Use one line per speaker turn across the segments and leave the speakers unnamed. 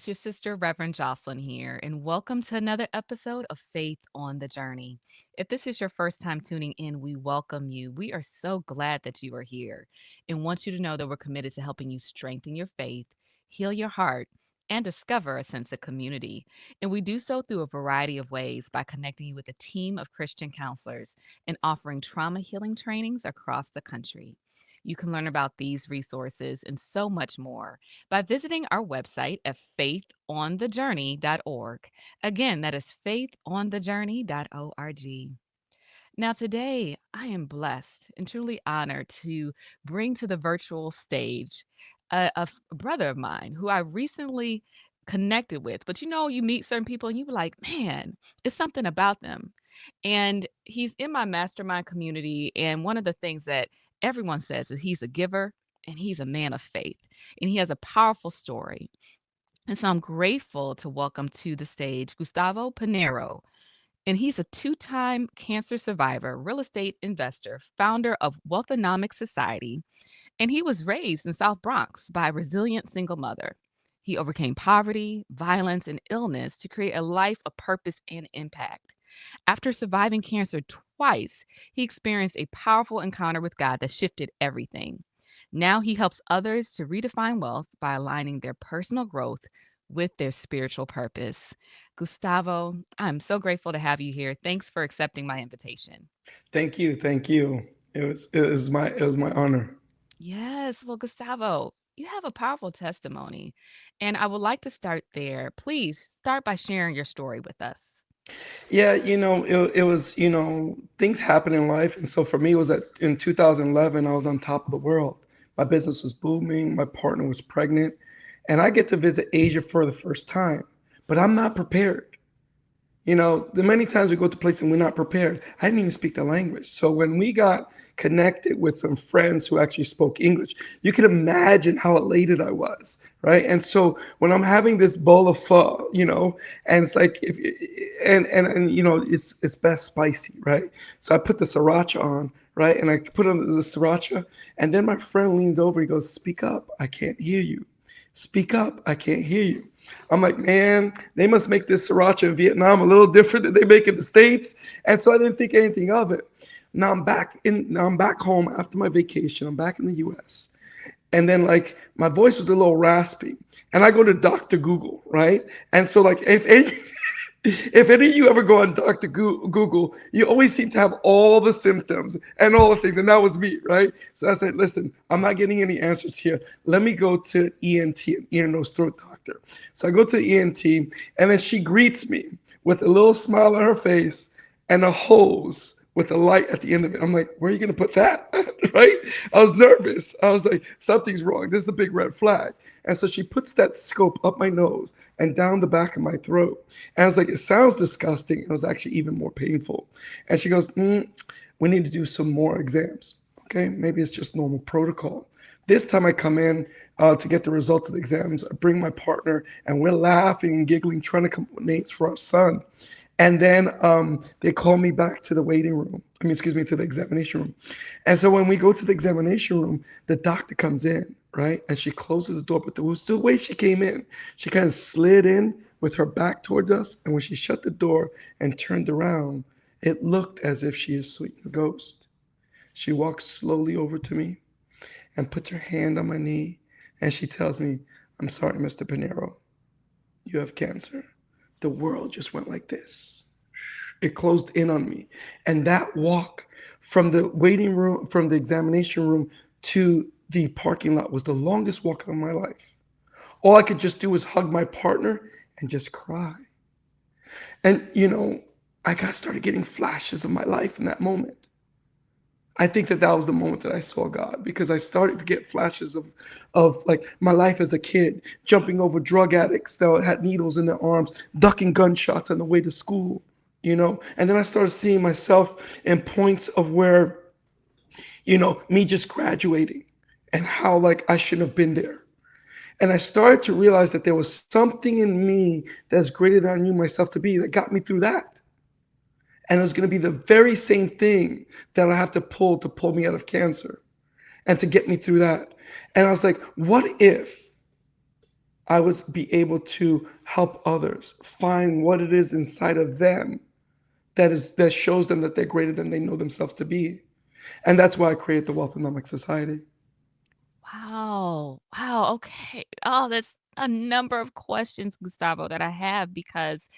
your sister, Reverend Jocelyn here, and welcome to another episode of Faith on the Journey. If this is your first time tuning in, we welcome you. We are so glad that you are here and want you to know that we're committed to helping you strengthen your faith, heal your heart, and discover a sense of community. And we do so through a variety of ways by connecting you with a team of Christian counselors and offering trauma healing trainings across the country. You can learn about these resources and so much more by visiting our website at faithonthejourney.org. Again, that is faithonthejourney.org. Now, today, I am blessed and truly honored to bring to the virtual stage a brother of mine who I recently connected with. But you meet certain people and you be like, man, it's something about them. And he's in my mastermind community. And one of the things that everyone says is he's a giver and he's a man of faith. And he has a powerful story. And so I'm grateful to welcome to the stage Gustavo Pineiro. And he's a two-time cancer survivor, real estate investor, founder of Wealthonomics Society, and he was raised in South Bronx by a resilient single mother. He overcame poverty, violence, and illness to create a life of purpose and impact. After surviving cancer twice, he experienced a powerful encounter with God that shifted everything. Now he helps others to redefine wealth by aligning their personal growth with their spiritual purpose. Gustavo, I'm so grateful to have you here. Thanks for accepting my invitation.
Thank you, thank you. It was my honor.
Yes. Well, Gustavo, you have a powerful testimony, and I would like to start there. Please start by sharing your story with us.
Yeah, it was things happen in life, and so for me, it was that in 2011 I was on top of the world. My business was booming. My partner was pregnant, and I get to visit Asia for the first time, but I'm not prepared. The many times we go to places and we're not prepared. I didn't even speak the language. So when we got connected with some friends who actually spoke English, you can imagine how elated I was, right? And so when I'm having this bowl of pho, and it's like if and it's best spicy, right? So I put the sriracha on, right? And I put on the sriracha, and then my friend leans over, he goes, "Speak up, I can't hear you. Speak up, I can't hear you." I'm like, man, they must make this sriracha in Vietnam a little different than they make in the States. And so I didn't think anything of it. Now I'm back home after my vacation. I'm back in the US. And then like my voice was a little raspy. And I go to Dr. Google, right? And so like if any of you ever go on Dr. Google, you always seem to have all the symptoms and all the things. And that was me, right? So I said, listen, I'm not getting any answers here. Let me go to ENT, ear, nose, throat doctor. So I go to ENT, and then she greets me with a little smile on her face and a hose with a light at the end of it. I'm like, where are you going to put that? Right? I was nervous. I was like, something's wrong. This is a big red flag. And so she puts that scope up my nose and down the back of my throat. And I was like, it sounds disgusting. It was actually even more painful. And she goes, we need to do some more exams. Okay, maybe it's just normal protocol. This time I come in to get the results of the exams. I bring my partner, and we're laughing and giggling, trying to come up with names for our son. And then they call me back to the waiting room. Excuse me, to the examination room. And so when we go to the examination room, the doctor comes in, right? And she closes the door, but it was the way she came in. She kind of slid in with her back towards us. And when she shut the door and turned around, it looked as if she is sweet a ghost. She walks slowly over to me and puts her hand on my knee. And she tells me, "I'm sorry, Mr. Pineiro. You have cancer." The world just went like this. It closed in on me. And that walk from the waiting room, from the examination room to the parking lot was the longest walk of my life. All I could just do was hug my partner and just cry. And, I got started getting flashes of my life in that moment. I think that was the moment that I saw God, because I started to get flashes of like my life as a kid, jumping over drug addicts that had needles in their arms, ducking gunshots on the way to school, And then I started seeing myself in points of where, me just graduating and how like I shouldn't have been there. And I started to realize that there was something in me that's greater than I knew myself to be that got me through that. And it was going to be the very same thing that I have to pull me out of cancer and to get me through that. And I was like, what if I was be able to help others find what it is inside of them that shows them that they're greater than they know themselves to be. And that's why I created the Wealthonomic Society.
Wow. Wow. Okay. Oh, there's a number of questions, Gustavo, that I have because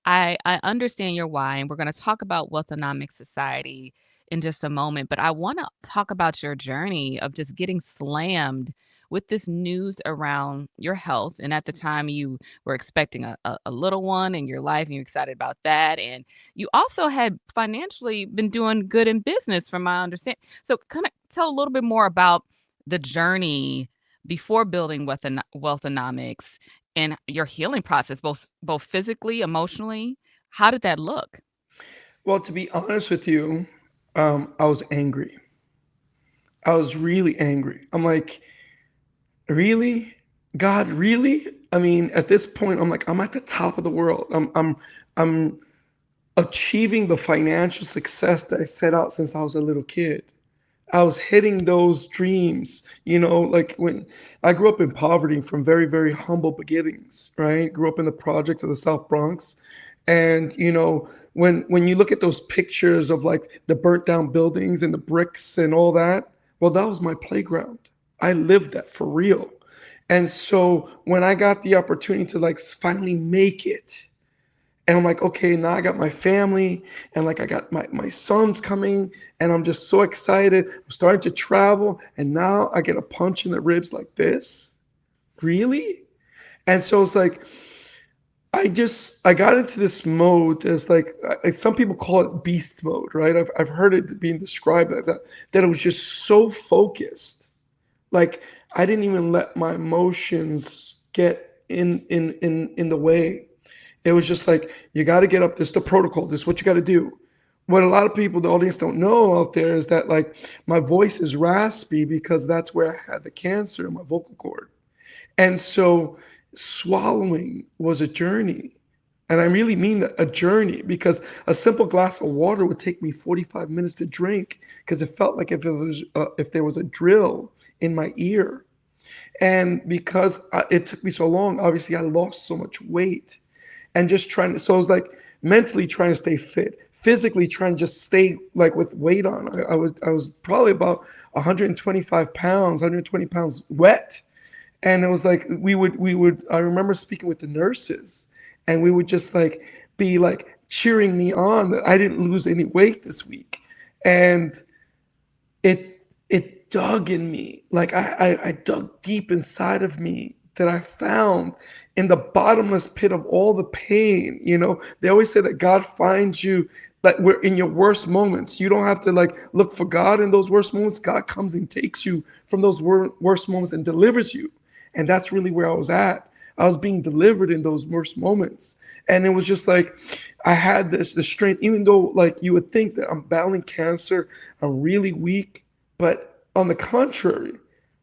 I understand your why, and we're going to talk about Wealthonomic Society in just a moment. But I want to talk about your journey of just getting slammed with this news around your health. And at the time, you were expecting a little one in your life, and you're excited about that. And you also had financially been doing good in business, from my understanding. So, kind of tell a little bit more about the journey before building Wealthonomics and your healing process, both physically, emotionally. How did that look?
Well, to be honest with you, I was angry. I was really angry. I'm like, really? God, really? I mean, at this point, I'm like, I'm at the top of the world. I'm achieving the financial success that I set out since I was a little kid. I was hitting those dreams, like when I grew up in poverty from very, very humble beginnings, right? Grew up in the projects of the South Bronx. And when you look at those pictures of like the burnt down buildings and the bricks and all that, well, that was my playground. I lived that for real. And so when I got the opportunity to like finally make it, and I'm like, okay, now I got my family and like I got my sons coming and I'm just so excited. I'm starting to travel and now I get a punch in the ribs like this. Really? And so it's like I got into this mode that's like some people call it beast mode, right? I've heard it being described like that it was just so focused. Like I didn't even let my emotions get in the way. It was just like, you got to get up. This is the protocol. This is what you got to do. What a lot of people, the audience, don't know out there is that, like, my voice is raspy because that's where I had the cancer in my vocal cord. And so swallowing was a journey. And I really mean that, a journey, because a simple glass of water would take me 45 minutes to drink because it felt like if there was a drill in my ear. And because it took me so long, obviously I lost so much weight and just trying to, so I was like mentally trying to stay fit, physically trying to just stay like with weight on. I was probably about 125 pounds, 120 pounds wet. And it was like we would I remember speaking with the nurses and we would just like be like cheering me on that I didn't lose any weight this week. And it dug in me. Like I dug deep inside of me that I found in the bottomless pit of all the pain. They always say that God finds you like we're in your worst moments. You don't have to like look for God in those worst moments. God comes and takes you from those worst moments and delivers you. And that's really where I was at. I was being delivered in those worst moments. And it was just like I had the strength, even though like you would think that I'm battling cancer, I'm really weak. But on the contrary,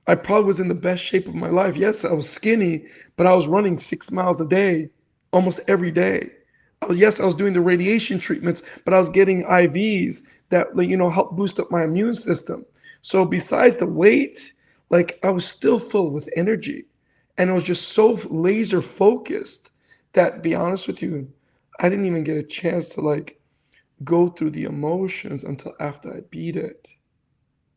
I probably was in the best shape of my life. Yes, I was skinny, but I was running 6 miles a day almost every day. Yes, I was doing the radiation treatments, but I was getting IVs that help boost up my immune system. So besides the weight, like I was still full with energy, and it was just so laser focused that, be honest with you, I didn't even get a chance to like go through the emotions until after I beat it.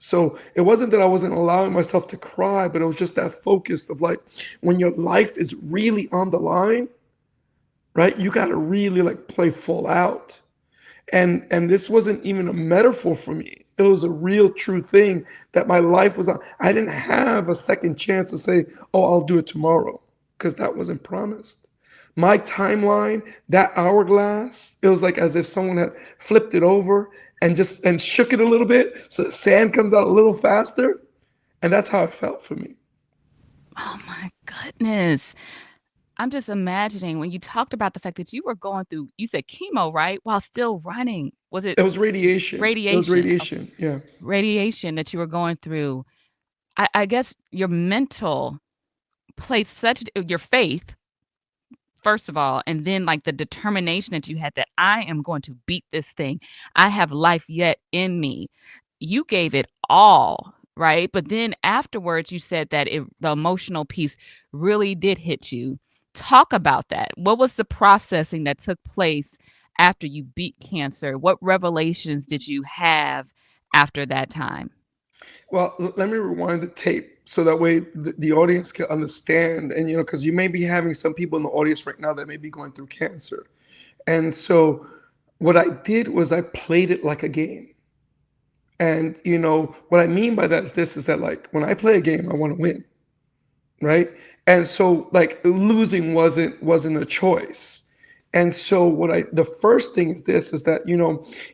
So it wasn't that I wasn't allowing myself to cry, but it was just that focus of like when your life is really on the line, right? You got to really like play full out. And this wasn't even a metaphor for me. It was a real true thing that my life was on. I didn't have a second chance to say, "Oh, I'll do it tomorrow," because that wasn't promised. My timeline, that hourglass, it was like as if someone had flipped it over and shook it a little bit so the sand comes out a little faster. And that's how it felt for me.
Oh my goodness. I'm just imagining when you talked about the fact that you were going through, you said chemo, right? While still running. Was it
It was radiation. It was
radiation? Okay.
radiation. Yeah.
Radiation that you were going through. I guess your mental placed such your faith, first of all, and then like the determination that you had that I am going to beat this thing. I have life yet in me. You gave it all, right? But then afterwards, you said that the emotional piece really did hit you. Talk about that. What was the processing that took place after you beat cancer? What revelations did you have after that time?
Well, let me rewind the tape so that way the audience can understand. And, because you may be having some people in the audience right now that may be going through cancer. And so what I did was I played it like a game. And, what I mean by that is that like when I play a game, I want to win. Right. And so like losing wasn't a choice. And so the first thing is that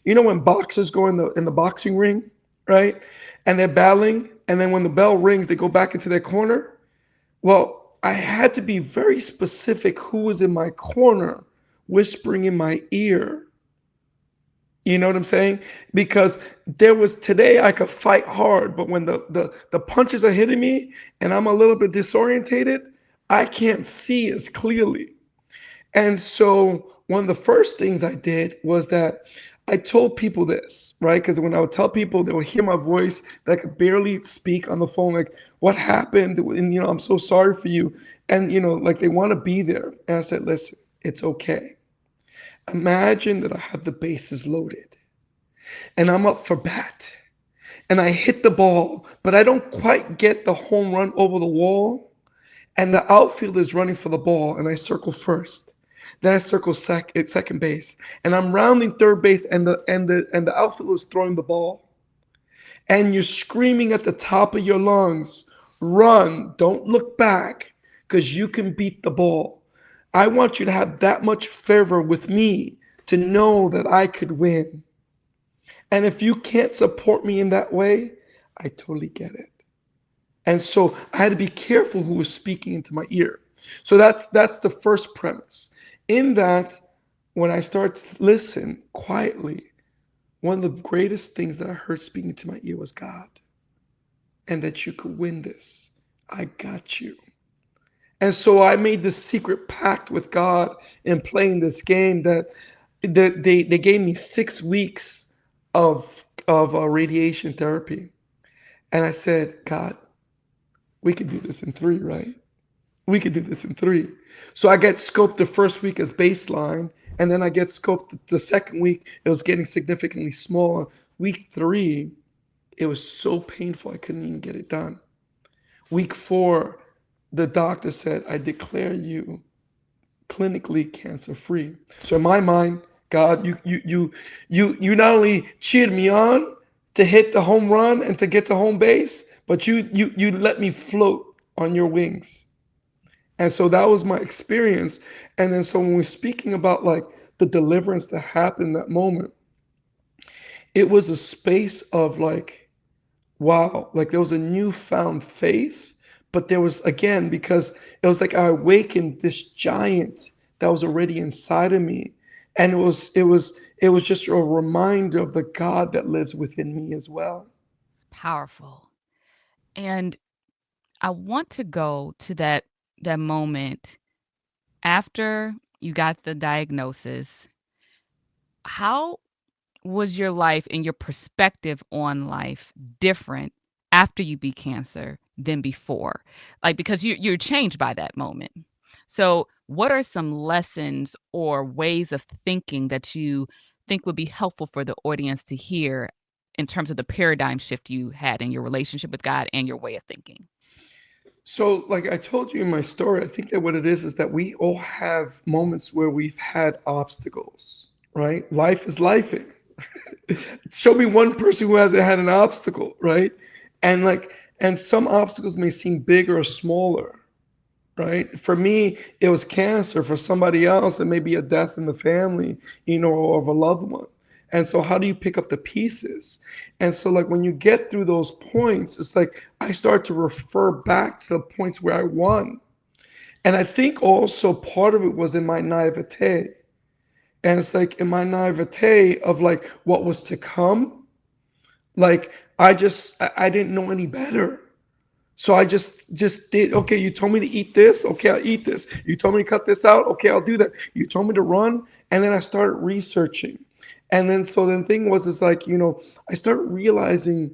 when boxers go in the boxing ring, right, and they're battling, and then when the bell rings they go back into their corner. Well, I had to be very specific who was in my corner whispering in my ear. You know what I'm saying? Because there was today I could fight hard, but when the punches are hitting me and I'm a little bit disorientated, I can't see as clearly. And so one of the first things I did was that I told people this, right? Because when I would tell people, they would hear my voice, that I could barely speak on the phone, like, what happened? And, I'm so sorry for you. And, like they want to be there. And I said, listen, it's okay. Imagine that I have the bases loaded and I'm up for bat and I hit the ball, but I don't quite get the home run over the wall. And the outfield is running for the ball, and I circle first. Then I circle second base, and I'm rounding third base, and the outfield is throwing the ball, and you're screaming at the top of your lungs, "Run! Don't look back, because you can beat the ball." I want you to have that much fervor with me to know that I could win. And if you can't support me in that way, I totally get it. And so I had to be careful who was speaking into my ear. So that's the first premise. In that, when I start to listen quietly, one of the greatest things that I heard speaking to my ear was God, and that you could win this. I got you. And so I made this secret pact with God in playing this game that they gave me 6 weeks of radiation therapy. And I said, God, we could do this in 3, right? We could do this in 3. So I get scoped the first week as baseline, and then I get scoped the second week. It was getting significantly smaller. Week 3, it was so painful I couldn't even get it done. Week 4, the doctor said, I declare you clinically cancer free. So in my mind, God, you not only cheered me on to hit the home run and to get to home base, but you let me float on your wings. And so that was my experience. And then so when we're speaking about like the deliverance that happened in that moment, it was a space of like, wow, like there was a newfound faith, but there was again, because it was like I awakened this giant that was already inside of me. And it was just a reminder of the God that lives within me as well.
Powerful. And I want to go to that moment after you got the diagnosis. How was your life and your perspective on life different after you beat cancer than before? Like, because you're changed by that moment. So, what are some lessons or ways of thinking that you think would be helpful for the audience to hear in terms of the paradigm shift you had in your relationship with God and your way of thinking?
So, like I told you in my story, I think that what it is that we all have moments where we've had obstacles, right? Life is lifing. Show me one person who hasn't had an obstacle, right? And some obstacles may seem bigger or smaller, right? For me, it was cancer. For somebody else, it may be a death in the family, or of a loved one. And so, how do you pick up the pieces? And so, like, when you get through those points, it's like I start to refer back to the points where I won. And I think also part of it was in my naivete. And it's like in my naivete of like what was to come, like I didn't know any better. So I just did. Okay, you told me to eat this. Okay, I'll eat this. You told me to cut this out. Okay, I'll do that. You told me to run, and then I started researching, and then so the thing was, is like I started realizing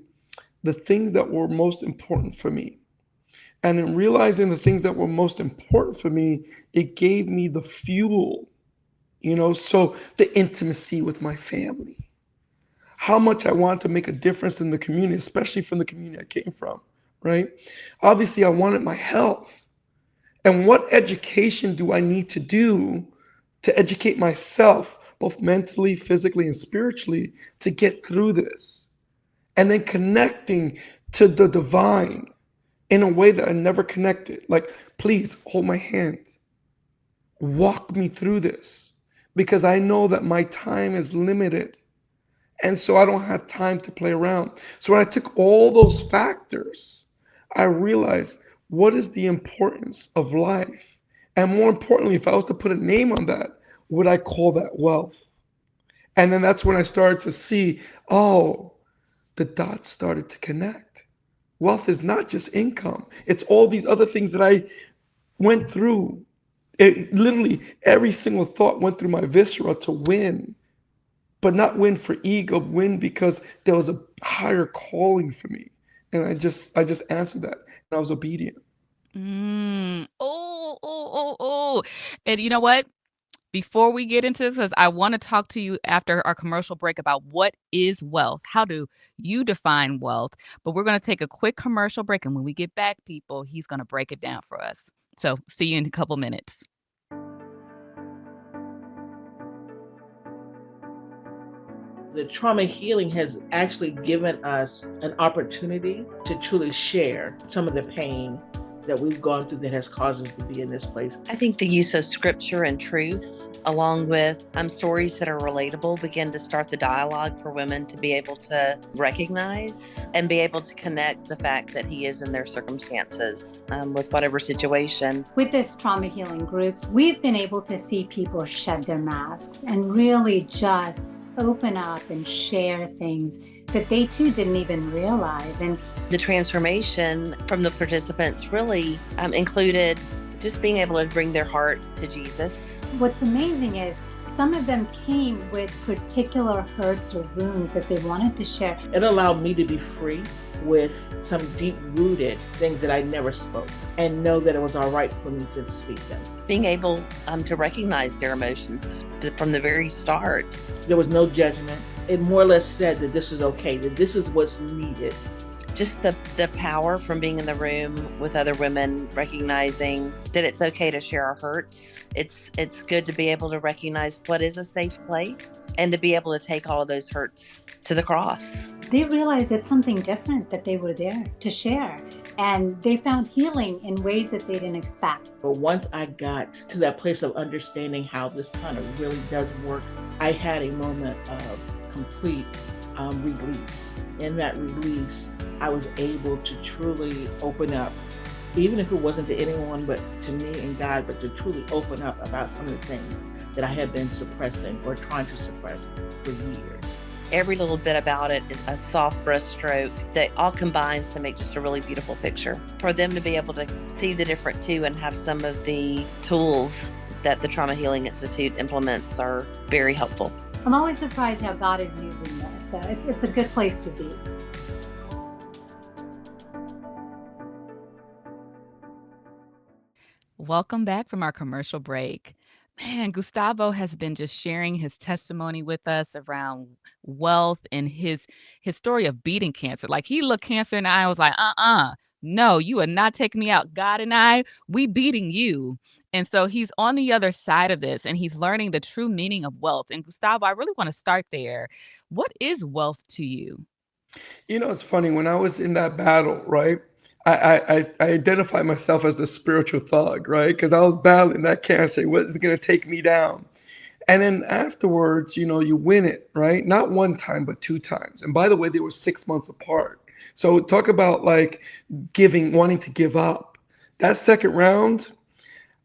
the things that were most important for me. And in realizing the things that were most important for me, it gave me the fuel, so the intimacy with my family, how much I wanted to make a difference in the community, especially from the community I came from, right? Obviously, I wanted my health. And what education do I need to do to educate myself, both mentally, physically, and spiritually, to get through this? And then connecting to the divine in a way that I never connected. Like, please hold my hand, walk me through this, because I know that my time is limited. And so I don't have time to play around. So when I took all those factors, I realized what is the importance of life? And more importantly, if I was to put a name on that, would I call that wealth? And then that's when I started to see, oh, the dots started to connect. Wealth is not just income, it's all these other things that I went through. It, literally, every single thought went through my viscera to win, but not win for ego, win because there was a higher calling for me. And I just answered that. And I was obedient.
Oh, oh, oh, oh. And you know what? Before we get into this, because I want to talk to you after our commercial break about what is wealth. How do you define wealth? But we're going to take a quick commercial break. And when we get back, people, he's going to break it down for us. So see you in a couple minutes.
The trauma healing has actually given us an opportunity to truly share some of the pain that we've gone through that has caused us to be in this place.
I think the use of scripture and truth, along with stories that are relatable, begin to start the dialogue for women to be able to recognize and be able to connect the fact that he is in their circumstances with whatever situation.
With this trauma healing groups, we've been able to see people shed their masks and really just open up and share things that they too didn't even realize. And
the transformation from the participants really included just being able to bring their heart to Jesus.
What's amazing is some of them came with particular hurts or wounds that they wanted to share.
It allowed me to be free with some deep-rooted things that I never spoke and know that it was all right for me to speak them.
Being able to recognize their emotions from the very start.
There was no judgment. It more or less said that this is okay, that this is what's needed.
Just the power from being in the room with other women, recognizing that it's okay to share our hurts. It's good to be able to recognize what is a safe place and to be able to take all of those hurts to the cross.
They realized it's something different that they were there to share. And they found healing in ways that they didn't expect.
But once I got to that place of understanding how this kind of really does work, I had a moment of complete release. In that release, I was able to truly open up, even if it wasn't to anyone but to me and God, but to truly open up about some of the things that I had been suppressing or trying to suppress for years.
Every little bit about it is a soft brush stroke that all combines to make just a really beautiful picture. For them to be able to see the different too and have some of the tools that the Trauma Healing Institute implements are very helpful.
I'm always surprised how God is using this. So it's a good place to be.
Welcome back from our commercial break. Man, Gustavo has been just sharing his testimony with us around wealth and his story of beating cancer. Like he looked cancer in the eye and was like, no, you are not taking me out. God and I, we beating you. And so he's on the other side of this and he's learning the true meaning of wealth. And Gustavo, I really want to start there. What is wealth to you?
It's funny, when I was in that battle, right? I identified myself as the spiritual thug, right? Because I was battling that cancer. What is going to take me down? And then afterwards, you win it, right? Not one time, but two times. And by the way, they were 6 months apart. So talk about like wanting to give up. That second round,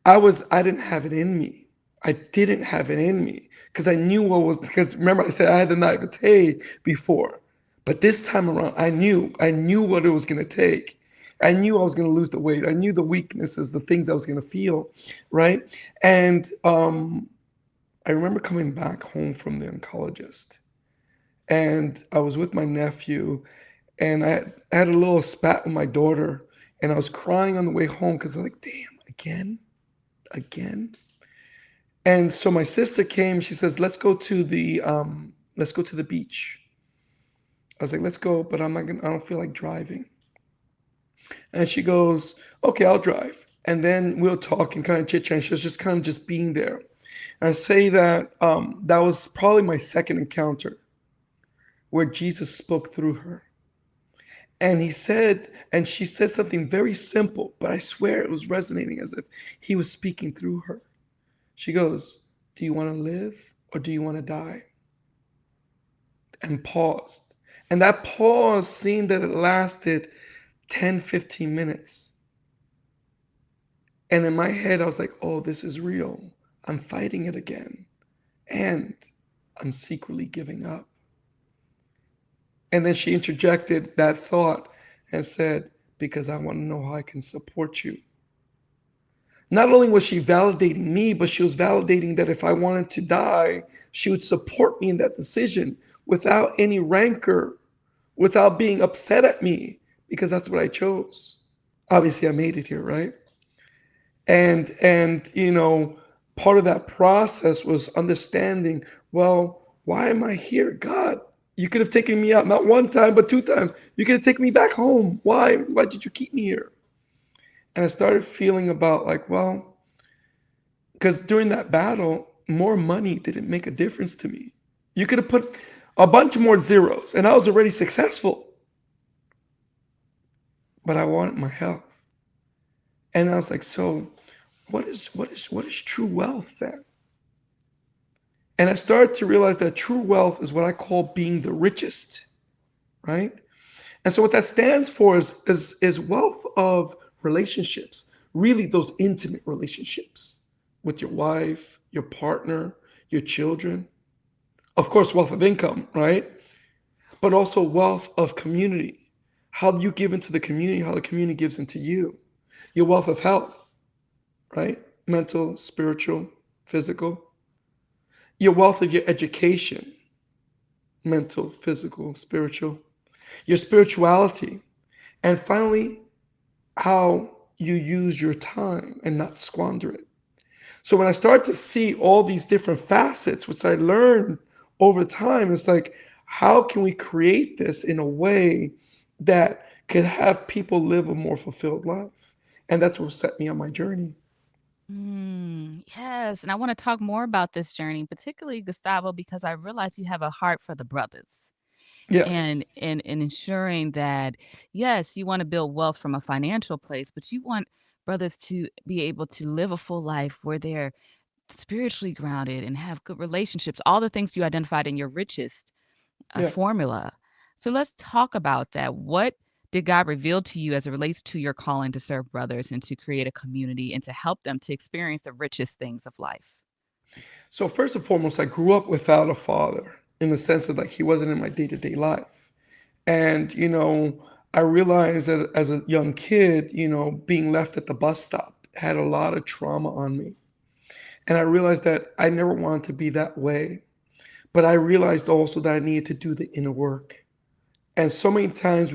I didn't have it in me. I didn't have it in me because I knew because remember I said I had the naivete before. But this time around, I knew what it was going to take. I knew I was going to lose the weight. I knew the weaknesses, the things I was going to feel, right? And I remember coming back home from the oncologist, and I was with my nephew, And I had a little spat with my daughter, and I was crying on the way home because I'm like, damn, again. And so my sister came. She says, let's go to the beach. I was like, let's go, but I'm not gonna. I don't feel like driving. And she goes, okay, I'll drive. And then we'll talk and kind of chit chat. She was just kind of just being there. And I say that that was probably my second encounter where Jesus spoke through her. And he said, and she said something very simple, but I swear it was resonating as if he was speaking through her. She goes, do you want to live or do you want to die? And paused. And that pause seemed that it lasted 10, 15 minutes. And in my head, I was like, oh, this is real. I'm fighting it again. And I'm secretly giving up. And then she interjected that thought and said, because I want to know how I can support you. Not only was she validating me, but she was validating that if I wanted to die, she would support me in that decision without any rancor, without being upset at me, because that's what I chose. Obviously, I made it here, right? And part of that process was understanding, well, why am I here? God, you could have taken me out not one time, but two times. You could have taken me back home. Why? Why did you keep me here? And I started feeling about like, well, because during that battle, more money didn't make a difference to me. You could have put a bunch more zeros and I was already successful. But I wanted my health. And I was like, so what is true wealth then? And I started to realize that true wealth is what I call being the richest, right? And so what that stands for is wealth of relationships, really those intimate relationships with your wife, your partner, your children. Of course, wealth of income, right? But also wealth of community. How you give into the community, how the community gives into you. Your wealth of health, right? Mental, spiritual, physical. Your wealth of your education, mental, physical, spiritual. Your spirituality. And finally, how you use your time and not squander it. So when I start to see all these different facets, which I learned over time, it's like, how can we create this in a way that could have people live a more fulfilled life? And that's what set me on my journey.
Yes, and I want to talk more about this journey, particularly Gustavo, because I realize you have a heart for the brothers and
Yes.
and ensuring that yes, you want to build wealth from a financial place, but you want brothers to be able to live a full life where they're spiritually grounded and have good relationships, all the things you identified in your richest
Yeah.
formula. So let's talk about that. What did God reveal to you as it relates to your calling to serve brothers and to create a community and to help them to experience the richest things of life?
So first and foremost, I grew up without a father in the sense that like he wasn't in my day-to-day life. And I realized that as a young kid, being left at the bus stop had a lot of trauma on me. And I realized that I never wanted to be that way. But I realized also that I needed to do the inner work. And so many times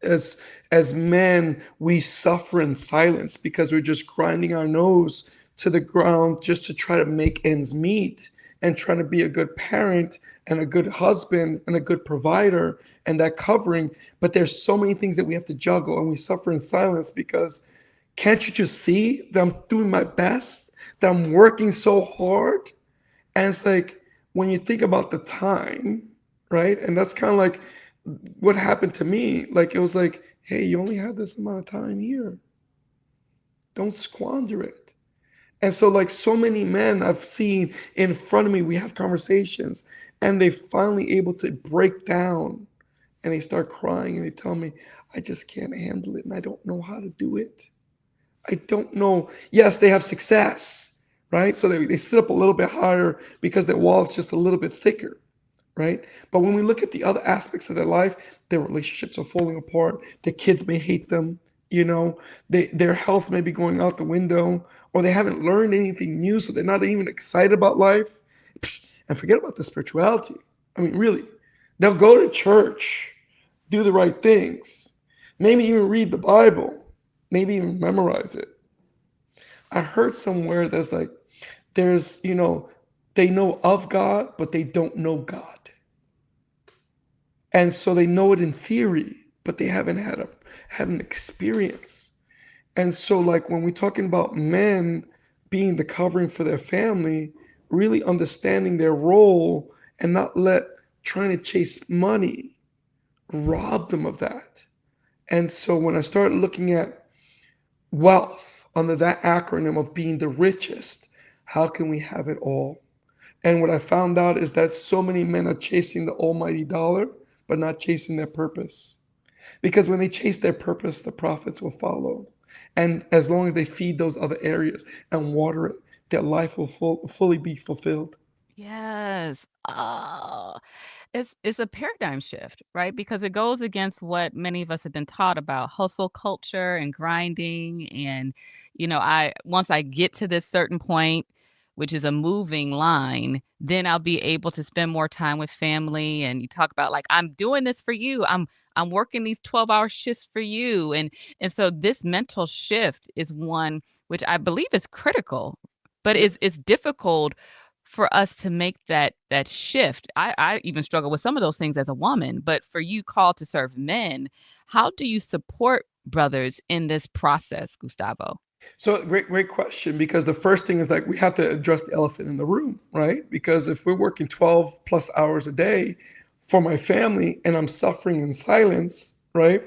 as as men, we suffer in silence because we're just grinding our nose to the ground just to try to make ends meet and trying to be a good parent and a good husband and a good provider and that covering. But there's so many things that we have to juggle and we suffer in silence because can't you just see that I'm doing my best, that I'm working so hard? And it's like when you think about the time, right? And that's kind of like what happened to me. Like it was like, hey, you only have this amount of time here. Don't squander it. And so, like so many men I've seen in front of me, we have conversations and they finally able to break down and they start crying and they tell me, I just can't handle it and I don't know how to do it. I don't know. Yes, they have success, right? So they sit up a little bit higher because their wall is just a little bit thicker, right? But when we look at the other aspects of their life, their relationships are falling apart. Their kids may hate them, their health may be going out the window, or they haven't learned anything new, so they're not even excited about life. And forget about the spirituality. I mean, really, they'll go to church, do the right things, maybe even read the Bible, maybe even memorize it. I heard somewhere that's like, there's, they know of God, but they don't know God. And so they know it in theory, but they haven't had an experience. And so, like, when we're talking about men being the covering for their family, really understanding their role and not let trying to chase money rob them of that. And so when I started looking at wealth under that acronym of being the richest, how can we have it all? And what I found out is that so many men are chasing the almighty dollar, but not chasing their purpose. Because when they chase their purpose, the profits will follow. And as long as they feed those other areas and water it, their life will fully be fulfilled.
Yes. Oh, it's a paradigm shift, right? Because it goes against what many of us have been taught about hustle culture and grinding. And, I once I get to this certain point, which is a moving line, then I'll be able to spend more time with family. And you talk about like, I'm doing this for you. I'm working these 12-hour shifts for you. And so this mental shift is one which I believe is critical, but
Yeah.
it's difficult for us to make that shift. I even struggle with some of those things as a woman, but for you called to serve men, how do you support brothers in this process, Gustavo?
So great question, because the first thing is like we have to address the elephant in the room, right? Because if we're working 12 plus hours a day for my family and I'm suffering in silence, right?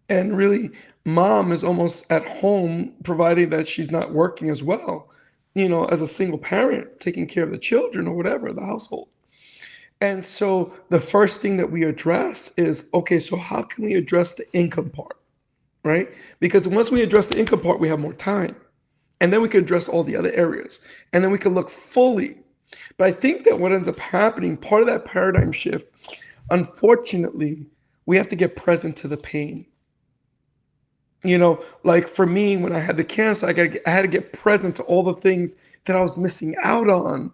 And really, mom is almost at home, providing that she's not working as well, as a single parent, taking care of the children or whatever, the household. And so the first thing that we address is okay, so how can we address the income part, right? Because once we address the income part, we have more time. And then we can address all the other areas. And then we can look fully. But I think that what ends up happening, part of that paradigm shift, unfortunately, we have to get present to the pain. Like for me, when I had the cancer, I had to get present to all the things that I was missing out on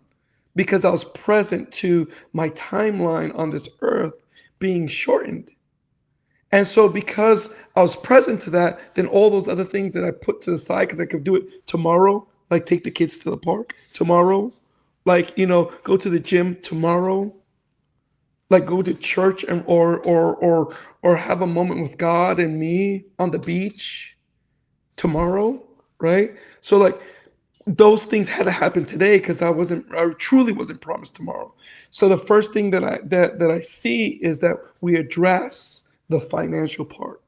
because I was present to my timeline on this earth being shortened. And so, because I was present to that, then all those other things that I put to the side because I could do it tomorrow, like take the kids to the park tomorrow, like, go to the gym tomorrow, like go to church and or have a moment with God and me on the beach tomorrow, right? So like those things had to happen today because I truly wasn't promised tomorrow. So the first thing that I see is that we address the financial part.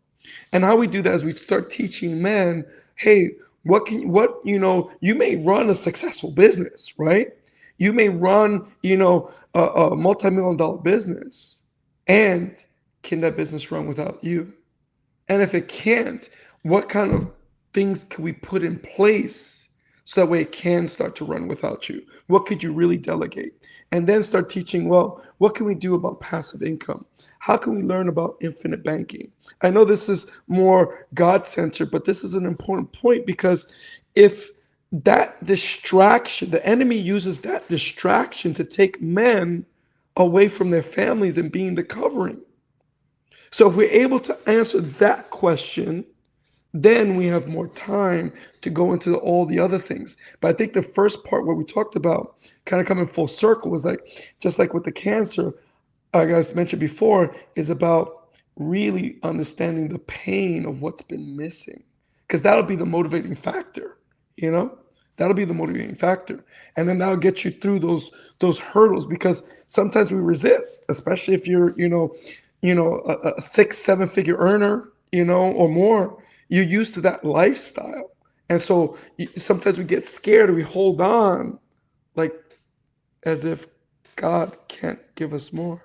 And how we do that is we start teaching men, hey, you may run a successful business, right? You may run, a multi-million dollar business. And can that business run without you? And if it can't, what kind of things can we put in place so that way it can start to run without you? What could you really delegate? And then start teaching, well, what can we do about passive income? How can we learn about infinite banking? I know this is more God centered, but this is an important point because if that distraction, the enemy uses that distraction to take men away from their families and being the covering. So if we're able to answer that question, then we have more time to go into all the other things. But I think the first part where we talked about kind of coming full circle was like, just like with the cancer, like I mentioned before, is about really understanding the pain of what's been missing. Because that'll be the motivating factor, you know? That'll be the motivating factor. And then that'll get you through those hurdles because sometimes we resist, especially if you're, a 6, 7 figure earner, or more. You're used to that lifestyle. And so sometimes we get scared or we hold on like as if God can't give us more.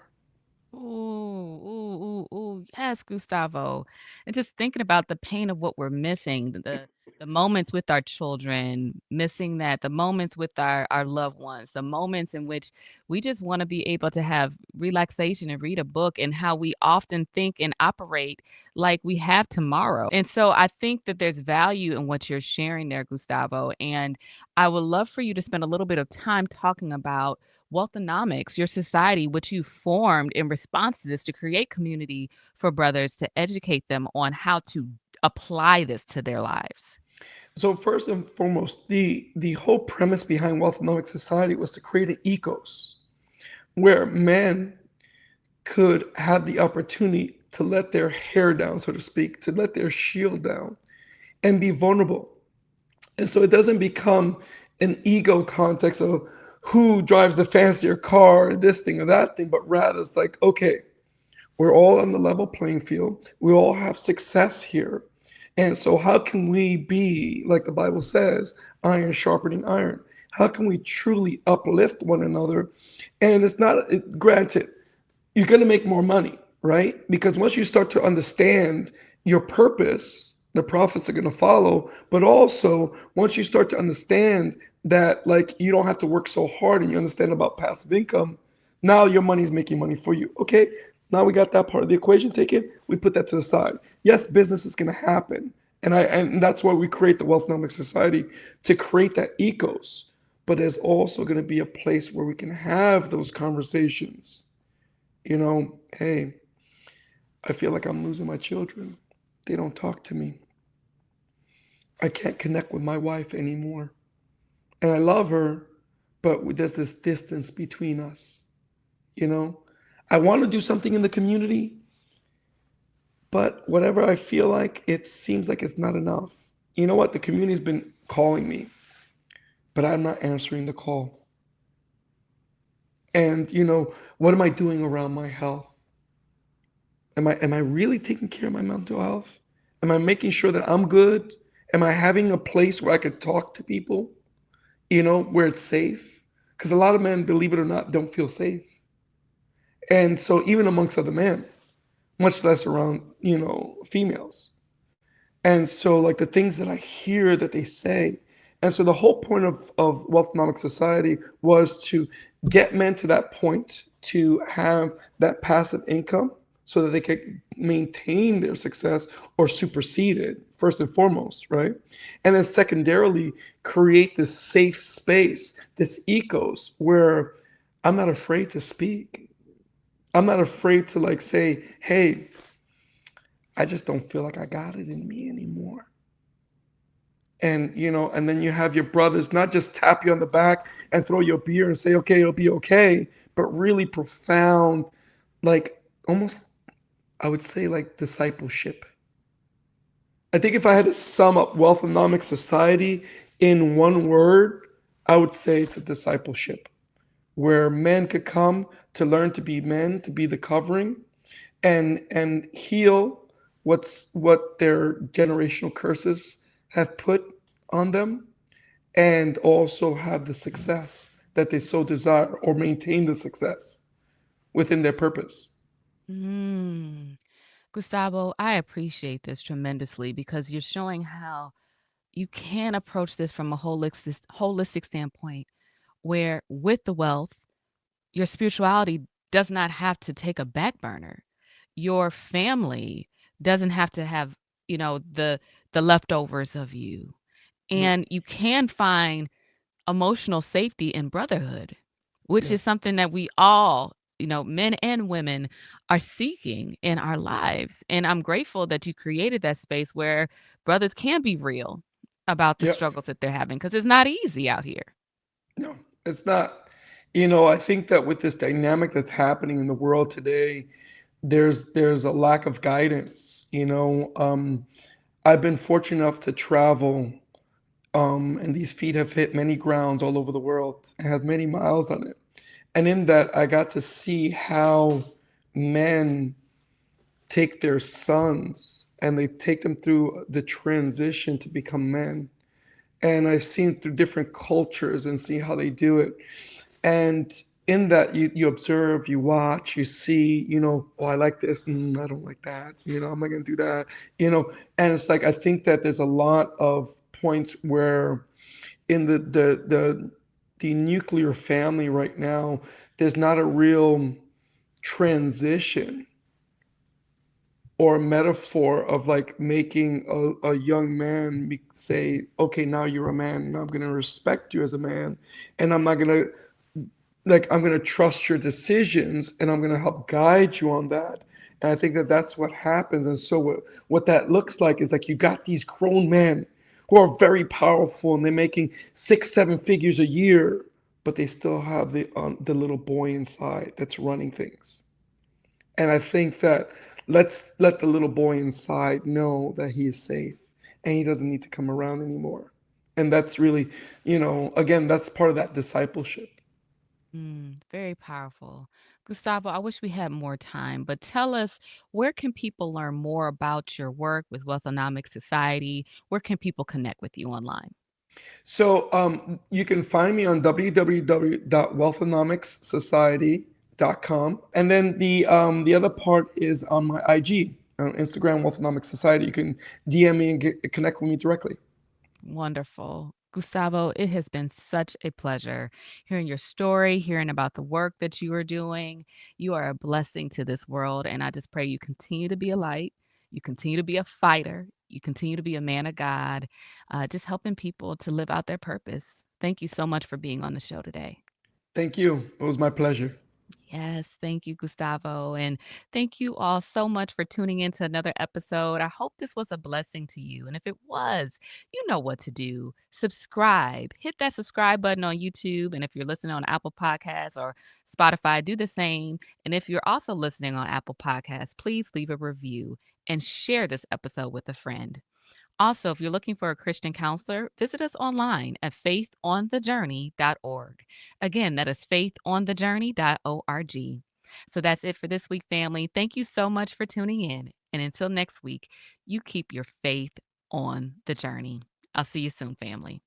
Ooh, ooh, ooh, ooh. Yes, Gustavo. And just thinking about the pain of what we're missing, The moments with our children, missing that, the moments with our loved ones, the moments in which we just want to be able to have relaxation and read a book, and how we often think and operate like we have tomorrow. And so I think that there's value in what you're sharing there, Gustavo. And I would love for you to spend a little bit of time talking about Wealthonomics, your society, which you formed in response to this to create community for brothers to educate them on how to apply this to their lives.
So first and foremost, the whole premise behind Wealth Economic Society was to create an ecos where men could have the opportunity to let their hair down, so to speak, to let their shield down and be vulnerable. And so it doesn't become an ego context of who drives the fancier car, this thing or that thing, but rather it's like, okay, we're all on the level playing field. We all have success here. And so, how can we be, like the Bible says, iron sharpening iron? How can we truly uplift one another? And it's not, granted, you're going to make more money, right? Because once you start to understand your purpose, the profits are going to follow. But also, once you start to understand that, like, you don't have to work so hard and you understand about passive income, now your money's making money for you. Okay, now we got that part of the equation taken. We put that to the side. Yes, business is going to happen. And that's why we create the Wealth Economic Society, to create that ecos. But there's also going to be a place where we can have those conversations. Hey, I feel like I'm losing my children. They don't talk to me. I can't connect with my wife anymore. And I love her, but there's this distance between us. I want to do something in the community, but whatever I feel like, it seems like it's not enough. You know what? The community's been calling me, but I'm not answering the call. And what am I doing around my health? Am I really taking care of my mental health? Am I making sure that I'm good? Am I having a place where I could talk to people, where it's safe? Because a lot of men, believe it or not, don't feel safe. And so even amongst other men, much less around, females. And so, like, the things that I hear that they say. And so the whole point of Wealth Economic Society was to get men to that point to have that passive income so that they could maintain their success or supersede it, first and foremost, right? And then secondarily, create this safe space, this ecos where I'm not afraid to speak. I'm not afraid to, like, say, hey, I just don't feel like I got it in me anymore. And and then you have your brothers not just tap you on the back and throw you a beer and say, okay, it'll be okay, but really profound, like, almost, I would say, like, discipleship. I think if I had to sum up Wealth Economic Society in one word, I would say it's a discipleship, where men could come to learn to be men, to be the covering, and heal what their generational curses have put on them, and also have the success that they so desire, or maintain the success within their purpose.
Mm. Gustavo, I appreciate this tremendously because you're showing how you can approach this from a holistic standpoint, where with the wealth, your spirituality does not have to take a back burner. Your family doesn't have to have, the leftovers of you.
Yep.
And you can find emotional safety in brotherhood, which is
Yes.
something that we all, men and women, are seeking in our lives. And I'm grateful that you created that space where brothers can be real about the
Yep.
struggles that they're having, because it's not easy out here.
No, it's not. I think that with this dynamic that's happening in the world today, there's a lack of guidance. I've been fortunate enough to travel, and these feet have hit many grounds all over the world and have many miles on it. And in that, I got to see how men take their sons and they take them through the transition to become men. And I've seen through different cultures and see how they do it. And in that, you observe, you watch, you see, oh, I like this, I don't like that, I'm not gonna do that. And it's like, I think that there's a lot of points where in the nuclear family right now, there's not a real transition or a metaphor of like making a young man say, okay, now you're a man, and I'm going to respect you as a man, and I'm not going to I'm going to trust your decisions, and I'm going to help guide you on that. And I think that that's what happens. And so what that looks like is like you got these grown men who are very powerful, and they're making 6 7 figures a year, but they still have the little boy inside that's running things. And I think that let's let the little boy inside know that he is safe and he doesn't need to come around anymore. And that's really, again, that's part of that discipleship.
Very powerful. Gustavo, I wish we had more time, but tell us, where can people learn more about your work with Wealthonomics Society? Where can people connect with you online?
So you can find me on www.wealthonomicssociety.com. And then the other part is on my IG, on Instagram, Wealthonomics Society. You can DM me and connect with me directly.
Wonderful. Gustavo, it has been such a pleasure hearing your story, hearing about the work that you are doing. You are a blessing to this world, and I just pray you continue to be a light, you continue to be a fighter, you continue to be a man of God, just helping people to live out their purpose. Thank you so much for being on the show today.
Thank you. It was my pleasure.
Yes, thank you, Gustavo. And thank you all so much for tuning in to another episode. I hope this was a blessing to you. And if it was, you know what to do. Subscribe, hit that subscribe button on YouTube. And if you're listening on Apple Podcasts or Spotify, do the same. And if you're also listening on Apple Podcasts, please leave a review and share this episode with a friend. Also, if you're looking for a Christian counselor, visit us online at faithonthejourney.org. Again, that is faithonthejourney.org. So that's it for this week, family. Thank you so much for tuning in. And until next week, you keep your faith on the journey. I'll see you soon, family.